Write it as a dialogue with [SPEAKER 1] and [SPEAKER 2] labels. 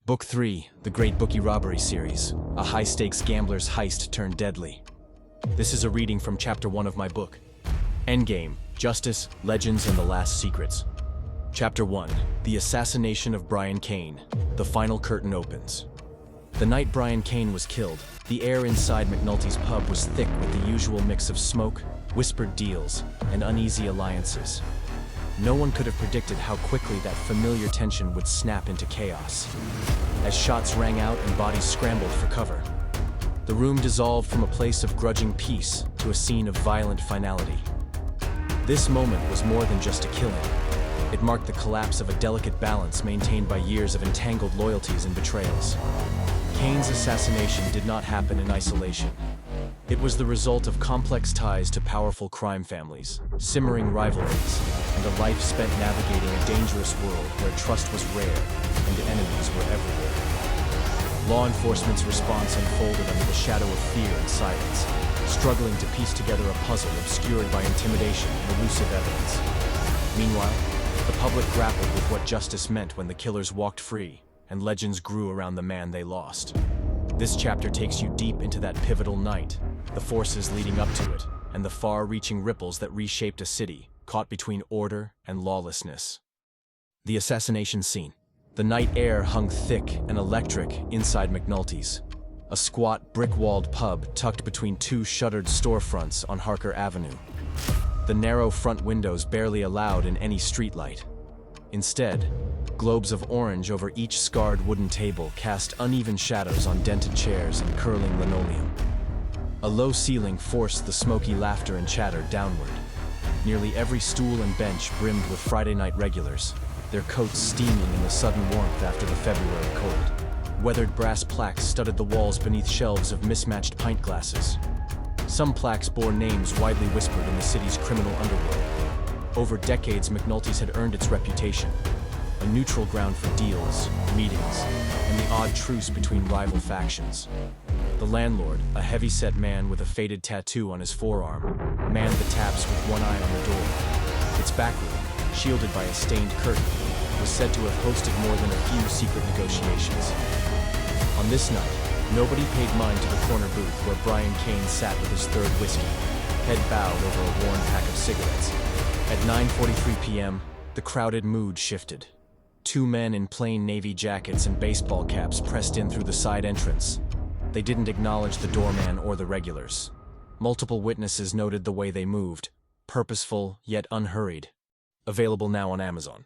[SPEAKER 1] Book 3, the Great Bookie Robbery Series, a high-stakes gambler's heist turned deadly. This is a reading from Chapter 1 of my book, Endgame, Justice, Legends, and the Last Secrets. Chapter 1, The Assassination of Brian Kane. The final curtain opens. The night Brian Kane was killed, the air inside McNulty's pub was thick with the usual mix of smoke, whispered deals, and uneasy alliances. No one could have predicted how quickly that familiar tension would snap into chaos. As shots rang out and bodies scrambled for cover, the room dissolved from a place of grudging peace to a scene of violent finality. This moment was more than just a killing. It marked the collapse of a delicate balance maintained by years of entangled loyalties and betrayals. Kane's assassination did not happen in isolation. It was the result of complex ties to powerful crime families, simmering rivalries, and a life spent navigating a dangerous world where trust was rare and enemies were everywhere. Law enforcement's response unfolded under the shadow of fear and silence, struggling to piece together a puzzle obscured by intimidation and elusive evidence. Meanwhile, the public grappled with what justice meant when the killers walked free and legends grew around the man they lost. This chapter takes you deep into that pivotal night, the forces leading up to it, and the far-reaching ripples that reshaped a city caught between order and lawlessness. The assassination scene. The night air hung thick and electric inside McNulty's, a squat, brick-walled pub tucked between two shuttered storefronts on Harker Avenue. The narrow front windows barely allowed in any streetlight. Instead, globes of orange over each scarred wooden table cast uneven shadows on dented chairs and curling linoleum. A low ceiling forced the smoky laughter and chatter downward. Nearly every stool and bench brimmed with Friday night regulars, their coats steaming in the sudden warmth after the February cold. Weathered brass plaques studded the walls beneath shelves of mismatched pint glasses. Some plaques bore names widely whispered in the city's criminal underworld. Over decades, McNulty's had earned its reputation, a neutral ground for deals, meetings, and the odd truce between rival factions. The landlord, a heavy-set man with a faded tattoo on his forearm, manned the taps with one eye on the door. Its back room, shielded by a stained curtain, was said to have hosted more than a few secret negotiations. On this night, nobody paid mind to the corner booth where Brian Kane sat with his third whiskey, head bowed over a worn pack of cigarettes. At 9:43 p.m., the crowded mood shifted. Two men in plain navy jackets and baseball caps pressed in through the side entrance. They didn't acknowledge the doorman or the regulars. Multiple witnesses noted the way they moved, purposeful yet unhurried. Available now on Amazon.